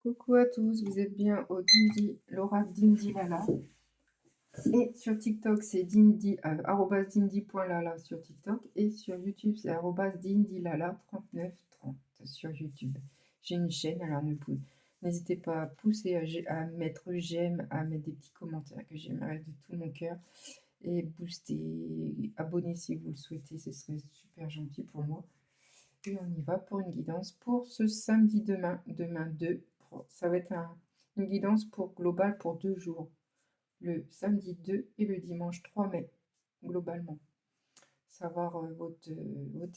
Coucou à tous, vous êtes bien au Dindy, Laura Dindy Lala. Et sur TikTok, c'est Dindy, @dindy.lala sur TikTok. Et sur YouTube, c'est @dindylala3930 sur YouTube. J'ai une chaîne, alors n'hésitez pas à pousser, à mettre j'aime, à mettre des petits commentaires que j'aimerais de tout mon cœur. Et booster, abonner si vous le souhaitez, ce serait super gentil pour moi. Et on y va pour une guidance pour ce samedi demain 2. Ça va être une guidance pour globale pour 2 jours. Le samedi 2 et le dimanche 3 mai, globalement. Savoir votre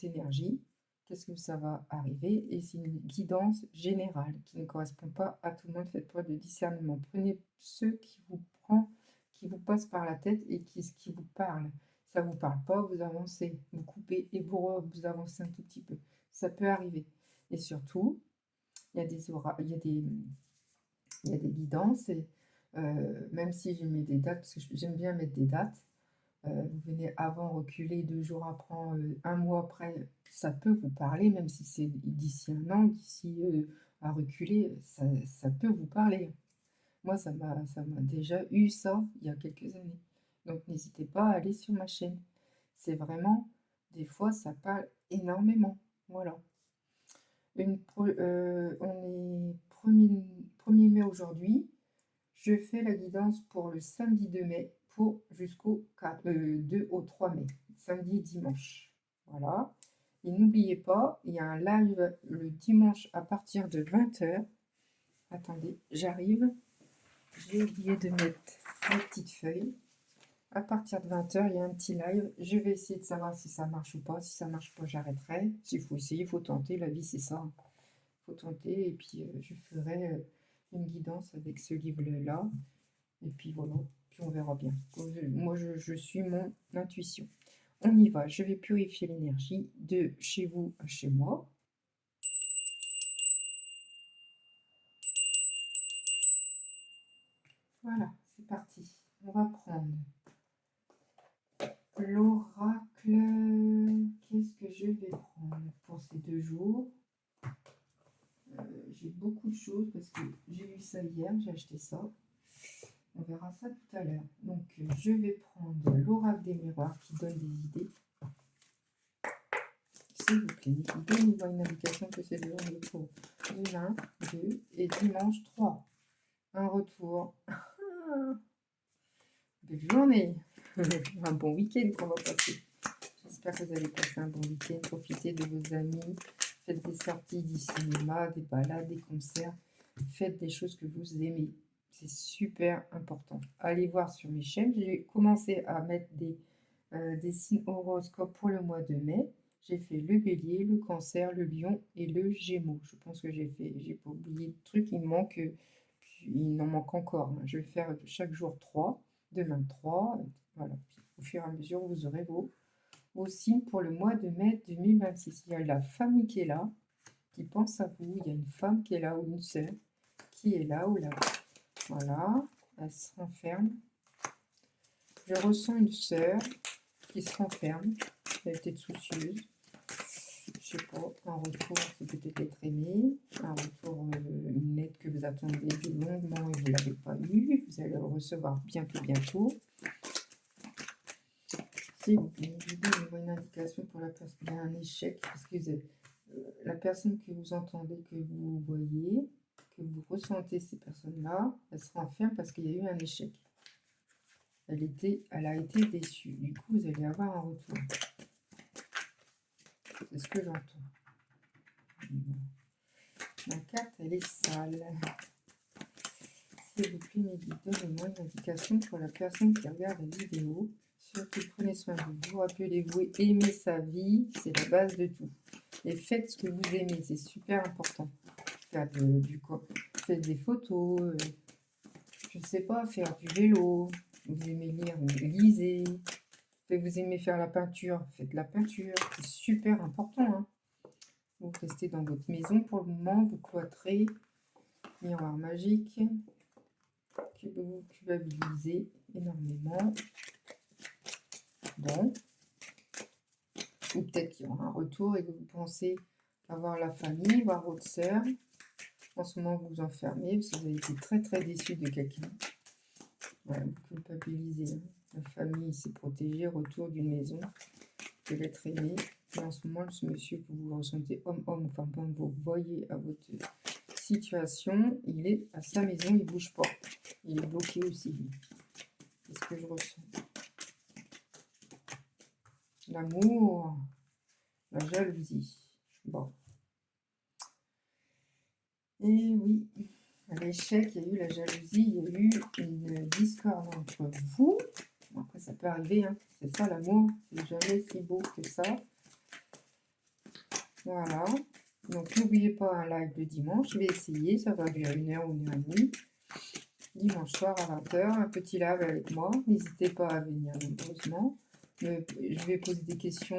énergie, qu'est-ce que ça va arriver. Et c'est une guidance générale qui ne correspond pas à tout le monde. Faites preuve de discernement. Prenez ceux qui vous passent par la tête et qui vous parlent. Ça ne vous parle pas, vous avancez, vous coupez et vous avancez un tout petit peu. Ça peut arriver. Et surtout, il y a des guidances. Et, même si je mets des dates, parce que j'aime bien mettre des dates, vous venez avant, reculer 2 jours après, 1 mois après, ça peut vous parler, même si c'est d'ici 1 an, d'ici à reculer, ça peut vous parler. Moi, ça m'a déjà eu ça il y a quelques années. Donc, n'hésitez pas à aller sur ma chaîne. C'est vraiment, des fois, ça parle énormément. Voilà. On est 1er mai aujourd'hui. Je fais la guidance pour le samedi 2 mai pour jusqu'au 2 au 3 mai, samedi et dimanche. Voilà. Et n'oubliez pas, il y a un live le dimanche à partir de 20h. Attendez, j'arrive. J'ai oublié de mettre ma petite feuille. À partir de 20h, il y a un petit live. Je vais essayer de savoir si ça marche ou pas. Si ça marche pas, j'arrêterai. S'il faut essayer, il faut tenter. La vie, c'est ça. Il faut tenter. Et puis, je ferai une guidance avec ce livre-là. Et puis voilà. Puis on verra bien. Moi, je suis mon intuition. On y va. Je vais purifier l'énergie de chez vous à chez moi. Voilà, c'est parti. On va prendre l'oracle. Qu'est-ce que je vais prendre pour ces 2 jours? J'ai beaucoup de choses parce que j'ai lu ça hier, j'ai acheté ça. On verra ça tout à l'heure. Donc, je vais prendre l'oracle des miroirs qui donne des idées. S'il vous plaît, donnez-moi une indication que c'est le retour. Demain, 2 et dimanche 3. Un retour. Belle journée. Un bon week-end qu'on va passer. J'espère que vous allez passer un bon week-end. Profitez de vos amis. Faites des sorties du cinéma, des balades, des concerts. Faites des choses que vous aimez. C'est super important. Allez voir sur mes chaînes. J'ai commencé à mettre des signes horoscopes pour le mois de mai. J'ai fait le bélier, le cancer, le lion et le gémeaux. Je pense que j'ai pas oublié de trucs. Il en manque encore. Je vais faire chaque jour 3. Demain 3. Voilà. Au fur et à mesure, vous aurez vos signes pour le mois de mai 2026. Il y a la famille qui est là, qui pense à vous. Il y a une femme qui est là ou une sœur qui est là ou là. Voilà. Elle se renferme. Je ressens une sœur qui se renferme. Elle est peut-être soucieuse. Je sais pas, un retour, c'est peut-être être aimé, un retour, une lettre que vous attendez longuement et vous ne l'avez pas eu, vous allez le recevoir bientôt. S'il vous plaît, donnez-moi une indication pour la personne. Il y a un échec, parce que la personne que vous entendez, que vous voyez, que vous ressentez, ces personnes-là, elles se renferment parce qu'il y a eu un échec. Elle a été déçue. Du coup, vous allez avoir un retour. C'est ce que j'entends. Ma carte, elle est sale. S'il vous plaît, donnez-moi une indication pour la personne qui regarde la vidéo. Surtout, prenez soin de vous. Rappelez-vous, aimer sa vie, c'est la base de tout. Et faites ce que vous aimez, c'est super important. Faites des photos, je ne sais pas, faire du vélo. Vous aimez lire, lisez. Vous aimez faire la peinture, faites la peinture. C'est super important. Hein. Vous restez dans votre maison pour le moment, vous cloîtrez. Miroir magique. Que vous culpabilisez énormément. Bon. Ou peut-être qu'il y aura un retour et que vous pensez avoir la famille, voir votre sœur. En ce moment, vous vous enfermez parce que vous avez été très très déçu de quelqu'un. Voilà, vous culpabilisez. Hein. La famille s'est protégée, retour d'une maison, de l'être aimé. Et en ce moment, ce monsieur que vous ressentez homme-homme, enfin bon, vous voyez à votre situation, il est à sa maison, il ne bouge pas. Il est bloqué aussi. C'est ce que je ressens. L'amour, la jalousie. Bon. Et oui, à l'échec, il y a eu la jalousie, il y a eu une discorde entre vous. Bon, après, ça peut arriver, hein. C'est ça l'amour, c'est jamais si beau que ça. Voilà. Donc, n'oubliez pas un live de dimanche. Je vais essayer, ça va durer 1 heure ou 1 heure et demie. Dimanche soir à 20 h, un petit live avec moi. N'hésitez pas à venir nombreusement. Je vais poser des questions.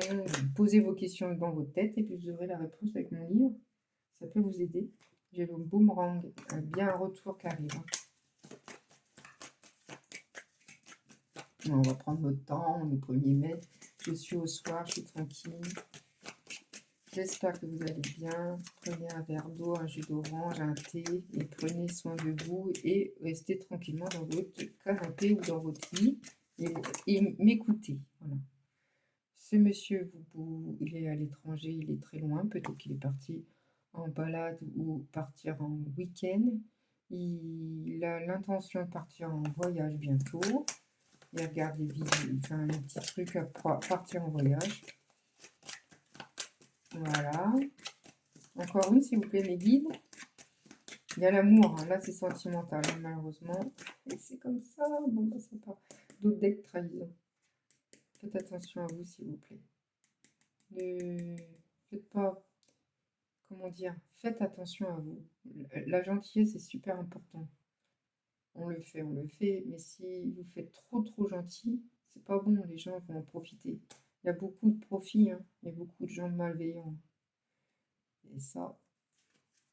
Posez vos questions dans votre tête et puis vous aurez la réponse avec mon livre. Ça peut vous aider. J'ai le boomerang, bien un retour qui arrive. On va prendre notre temps, on est 1er mai. Je suis au soir, je suis tranquille. J'espère que vous allez bien. Prenez un verre d'eau, un jus d'orange, un thé et prenez soin de vous et restez tranquillement dans votre canapé ou dans votre lit et m'écoutez. Voilà. Ce monsieur, il est à l'étranger, il est très loin. Peut-être qu'il est parti en balade ou partir en week-end. Il a l'intention de partir en voyage bientôt. Il regarde les vidéos, enfin un petit truc à partir en voyage. Voilà. Encore une, s'il vous plaît, mes guides. Il y a l'amour, hein. Là c'est sentimental, hein, malheureusement. Et c'est comme ça, bon, bah, c'est pas. D'autres decks trahison. Faites attention à vous, s'il vous plaît. Ne faites pas, comment dire, faites attention à vous. La gentillesse est super important. On le fait, mais si vous faites trop gentil, c'est pas bon, les gens vont en profiter. Il y a beaucoup de profits, hein. Il y a beaucoup de gens malveillants. Et ça,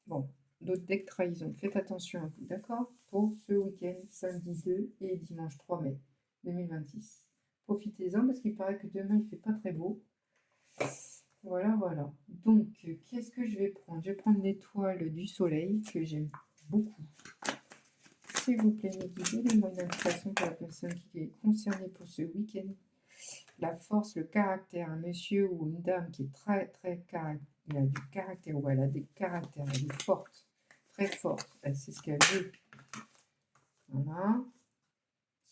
bon, d'autres decks trahison. Faites attention à vous, d'accord? Pour ce week-end, samedi 2 et dimanche 3 mai 2026. Profitez-en parce qu'il paraît que demain il fait pas très beau. Voilà, voilà. Donc, qu'est-ce que je vais prendre? Je vais prendre l'étoile du soleil que j'aime beaucoup. S'il vous plaît, mes guides, donnez-moi une indication pour la personne qui est concernée pour ce week-end. La force, le caractère, un monsieur ou une dame qui est très il a du caractère, ou elle a des caractères, elle est forte, très forte, elle sait ce qu'elle veut. Voilà.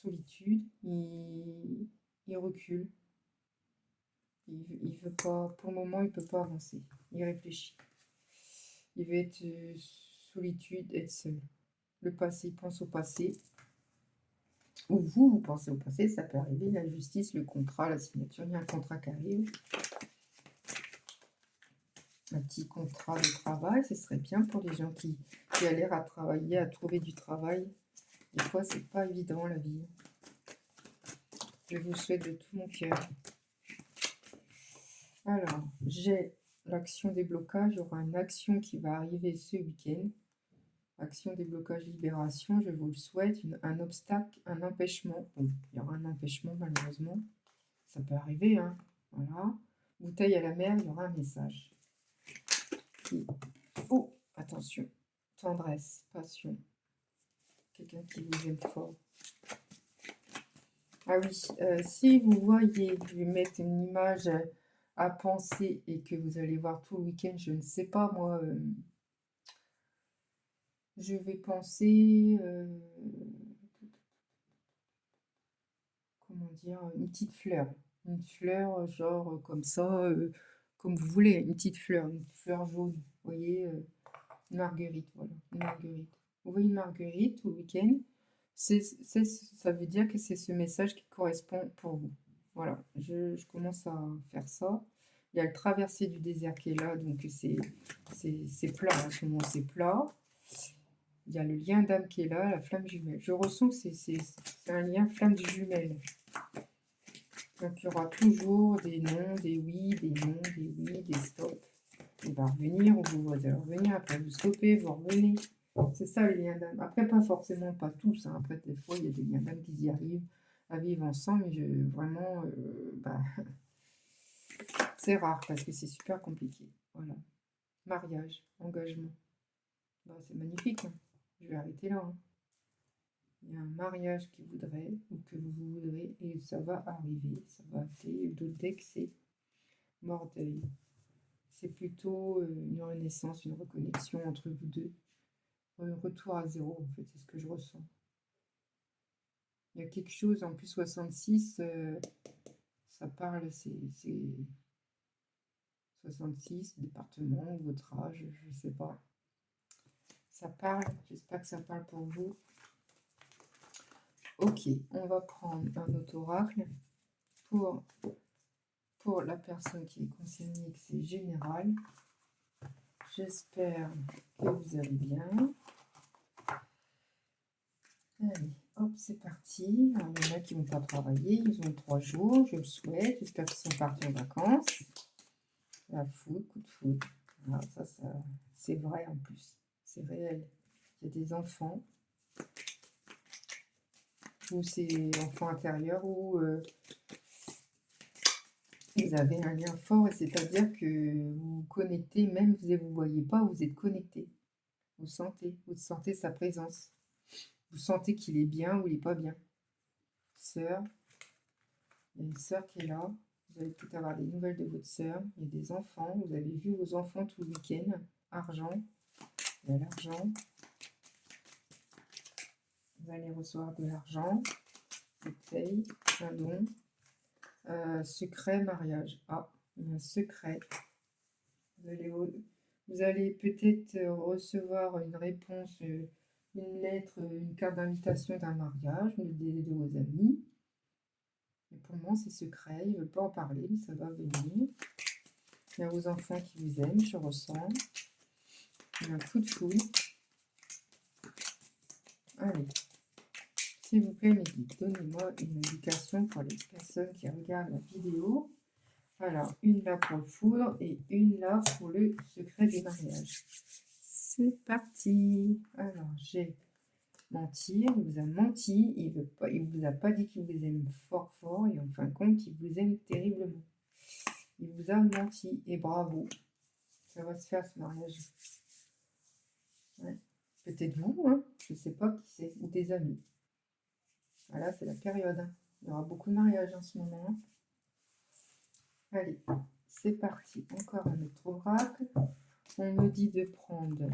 Solitude, il recule. Il veut pas, pour le moment, il peut pas avancer. Il réfléchit. Il veut être solitude, être seul. Le passé, il pense au passé. Ou vous pensez au passé, ça peut arriver. La justice, le contrat, la signature, il y a un contrat qui arrive. Un petit contrat de travail, ce serait bien pour les gens qui galèrent à travailler, à trouver du travail. Des fois, c'est pas évident la vie. Je vous souhaite de tout mon cœur. Alors, j'ai l'action déblocage. Il y aura une action qui va arriver ce week-end. Action déblocage libération, je vous le souhaite. Un obstacle, un empêchement. Bon, il y aura un empêchement malheureusement. Ça peut arriver, hein. Voilà. Bouteille à la mer, il y aura un message. Oh, attention. Tendresse, passion. Quelqu'un qui vous aime fort. Ah oui, si vous voyez, je vais mettre une image à penser et que vous allez voir tout le week-end, je ne sais pas moi, je vais penser, comment dire, une petite fleur genre comme ça, comme vous voulez, une fleur jaune, vous voyez, une marguerite, voilà, une marguerite. Vous voyez une marguerite tout le week-end, ça veut dire que c'est ce message qui correspond pour vous. Voilà, je commence à faire ça. Il y a le traversé du désert qui est là, donc c'est plat, en ce moment c'est plat. Il y a le lien d'âme qui est là, la flamme jumelle. Je ressens que c'est un lien flamme jumelle. Donc il y aura toujours des non, des oui, des non, des oui, des stops. Il va revenir, ou vous allez revenir, après vous stoppez, vous revenez. C'est ça le lien d'âme. Après, pas forcément, pas tous. Hein. Après, des fois, il y a des liens d'âme qui y arrivent à vivre ensemble, mais vraiment, c'est rare parce que c'est super compliqué. Voilà. Mariage, engagement. Bah, c'est magnifique, hein. Je vais arrêter là, hein. Il y a un mariage qui voudrait, ou que vous voudrez, et ça va arriver. Ça va arriver. Le deck, c'est mort d'œil. C'est plutôt une renaissance, une reconnexion entre vous deux. Un retour à zéro, en fait, c'est ce que je ressens. Il y a quelque chose, en plus 66, ça parle, c'est 66, département, votre âge, je ne sais pas. Ça parle, j'espère que ça parle pour vous. Ok, on va prendre un autre oracle pour la personne qui est concernée, que c'est général. J'espère que vous allez bien. Allez, hop, c'est parti. Alors, il y en a qui ne vont pas travailler, ils ont 3 jours, je le souhaite. J'espère qu'ils sont partis en vacances. La foudre, coup de foudre. Alors, ça c'est vrai en plus. C'est réel. Il y a des enfants, ou c'est enfants intérieurs, ou vous avez un lien fort, et c'est-à-dire que vous vous connectez, même si vous ne voyez pas, vous êtes connecté. Vous sentez sa présence. Vous sentez qu'il est bien ou il n'est pas bien. Sœur, il y a une sœur qui est là. Vous allez peut-être avoir des nouvelles de votre sœur. Il y a des enfants. Vous avez vu vos enfants tout le week-end. Argent. Il y a l'argent. Vous allez recevoir de l'argent. Des payes. Un don. Secret, mariage. Ah, il y a un secret. Vous allez peut-être recevoir une réponse, une lettre, une carte d'invitation d'un mariage de vos amis. Mais pour le moment, c'est secret. Il ne veut pas en parler, mais ça va venir. Il y a vos enfants qui vous aiment, je ressens. Il y a un coup de foudre. Allez, s'il vous plaît, mes guides, donnez-moi une indication pour les personnes qui regardent la vidéo. Alors, une là pour le foudre et une là pour le secret du mariage. C'est parti. Alors, j'ai mentir, il vous a menti, il vous a pas dit qu'il vous aime fort fort, et en fin de compte, il vous aime terriblement. Il vous a menti, et bravo. Ça va se faire, ce mariage. Ouais. Peut-être vous, hein, je ne sais pas qui c'est, ou des amis. Voilà, c'est la période. Hein. Il y aura beaucoup de mariages en ce moment. Hein. Allez, c'est parti. Encore un autre oracle. On me dit de prendre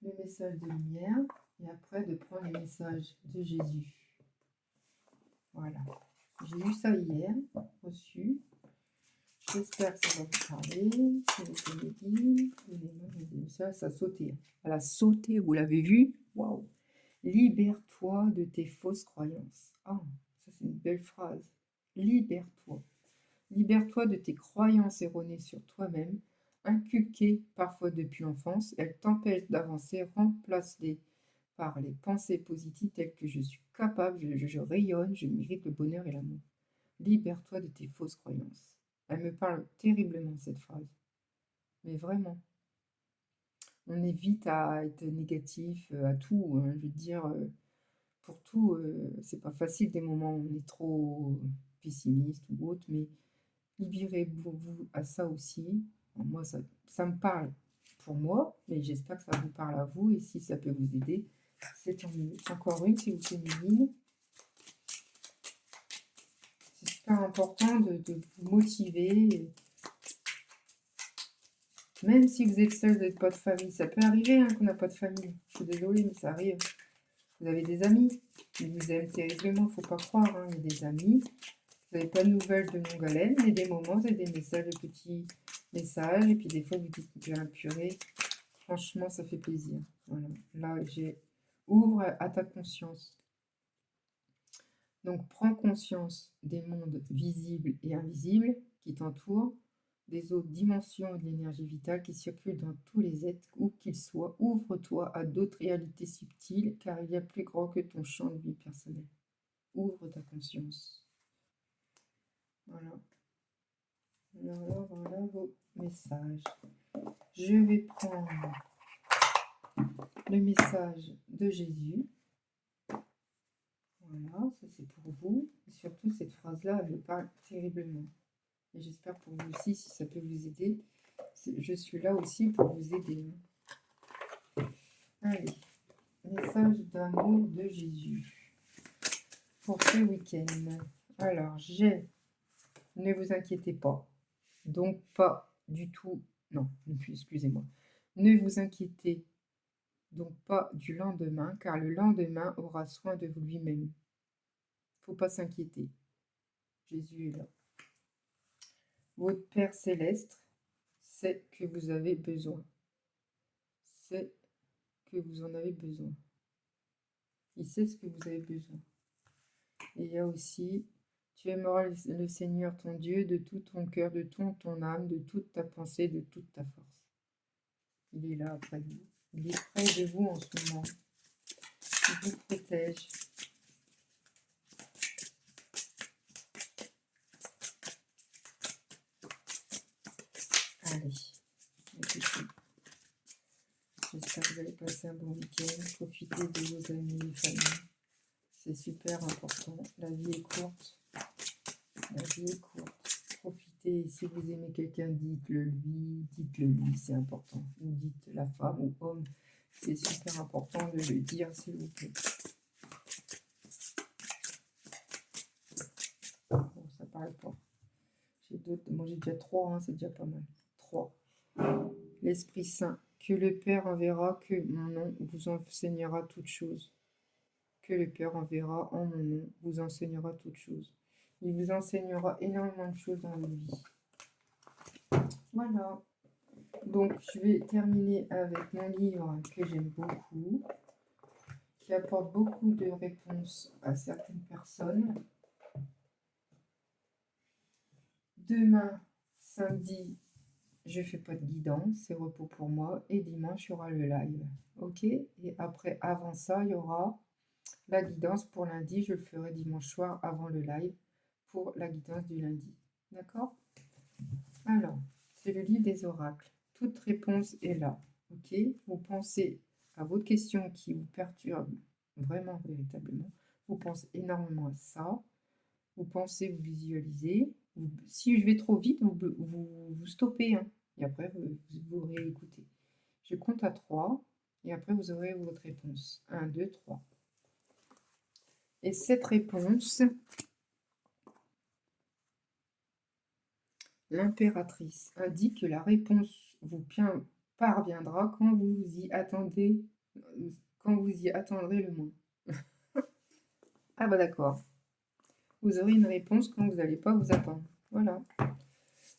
le message de lumière et après de prendre le message de Jésus. Voilà. J'ai eu ça hier, reçu. J'espère que ça va vous parler. Ça a sauté. Elle a sauté, vous l'avez vu? Waouh! Libère-toi de tes fausses croyances. Ah, ça c'est une belle phrase. Libère-toi. Libère-toi de tes croyances erronées sur toi-même, inculquées parfois depuis l'enfance. Elles t'empêchent d'avancer. Remplace-les par les pensées positives telles que je suis capable, je rayonne, je mérite le bonheur et l'amour. Libère-toi de tes fausses croyances. Elle me parle terriblement, cette phrase. Mais vraiment. On évite à être négatif à tout. Hein. Je veux dire, pour tout, c'est pas facile des moments où on est trop pessimiste ou autre, mais libérez-vous à ça aussi. Moi, ça me parle pour moi, mais j'espère que ça vous parle à vous, et si ça peut vous aider, c'est tant mieux. Encore une, s'il vous plaît, Méline. C'est super important de vous motiver. Même si vous êtes seul, vous n'êtes pas de famille. Ça peut arriver hein, qu'on n'a pas de famille. Je suis désolée, mais ça arrive. Vous avez des amis. Ils vous aiment terriblement, il ne faut pas croire. Hein. Il y a des amis. Vous n'avez pas de nouvelles de longue haleine, mais des moments, vous avez des messages, des petits messages. Et puis des fois, vous dites, bien purée. Franchement, ça fait plaisir. Voilà. Là, ouvre à ta conscience. Donc, prends conscience des mondes visibles et invisibles qui t'entourent, des autres dimensions et de l'énergie vitale qui circulent dans tous les êtres, où qu'ils soient. Ouvre-toi à d'autres réalités subtiles, car il y a plus grand que ton champ de vie personnel. Ouvre ta conscience. Voilà. Voilà vos messages. Je vais prendre le message de Jésus. Voilà, ça c'est pour vous. Et surtout, cette phrase-là, elle me parle terriblement. Et j'espère pour vous aussi, si ça peut vous aider. Je suis là aussi pour vous aider. Allez, message d'amour de Jésus pour ce week-end. Alors, ne vous inquiétez pas. Donc, pas du tout, non, excusez-moi. Ne vous inquiétez donc pas du lendemain, car le lendemain aura soin de vous lui-même. Faut pas s'inquiéter. Jésus est là. Votre Père céleste sait que vous avez besoin. Sait que vous en avez besoin. Il sait ce que vous avez besoin. Et il y a aussi, tu aimeras le Seigneur ton Dieu de tout ton cœur, de toute ton âme, de toute ta pensée, de toute ta force. Il est là après vous. Il est près de vous en ce moment. Il vous protège. Allez, écoutez. J'espère que vous allez passer un bon week-end. Profitez de vos amis et familles. C'est super important. La vie est courte. La vie est courte. Profitez. Si vous aimez quelqu'un, dites-le lui. Dites-le lui, c'est important. Ou dites la femme ou homme. C'est super important de le dire, s'il vous plaît. Bon, ça parle pas. J'ai d'autres. Moi, j'ai déjà 3, hein, c'est déjà pas mal. 3. L'Esprit Saint, que le Père enverra, que mon nom vous enseignera toutes choses. Que le Père enverra en mon nom, vous enseignera toutes choses. Il vous enseignera énormément de choses dans votre vie. Voilà. Donc, je vais terminer avec mon livre que j'aime beaucoup, qui apporte beaucoup de réponses à certaines personnes. Demain, samedi, je fais pas de guidance, c'est repos pour moi. Et dimanche, il y aura le live. Ok? Et après, avant ça, il y aura la guidance pour lundi. Je le ferai dimanche soir avant le live pour la guidance du lundi. D'accord? Alors, c'est le livre des oracles. Toute réponse est là. Ok? Vous pensez à votre question qui vous perturbe vraiment, véritablement. Vous pensez énormément à ça. Vous pensez, vous visualisez. Si je vais trop vite, vous stoppez. Hein, et après, vous réécoutez. Je compte à 3. Et après, vous aurez votre réponse. 1, 2, 3. Et cette réponse, l'impératrice indique que la réponse vous parviendra quand vous y attendez, quand vous y attendrez le moins. Ah bah d'accord. Vous aurez une réponse quand vous n'allez pas vous attendre. Voilà.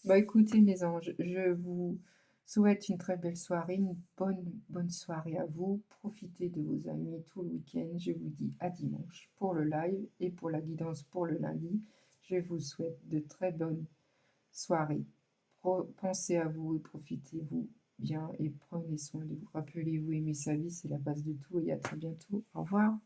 Bah écoutez mes anges, je vous souhaite une très belle soirée, une bonne soirée à vous. Profitez de vos amis tout le week-end. Je vous dis à dimanche pour le live et pour la guidance pour le lundi. Je vous souhaite de très bonnes soirées. Pensez à vous et profitez-vous bien et prenez soin de vous. Rappelez-vous, aimer sa vie, c'est la base de tout et à très bientôt. Au revoir.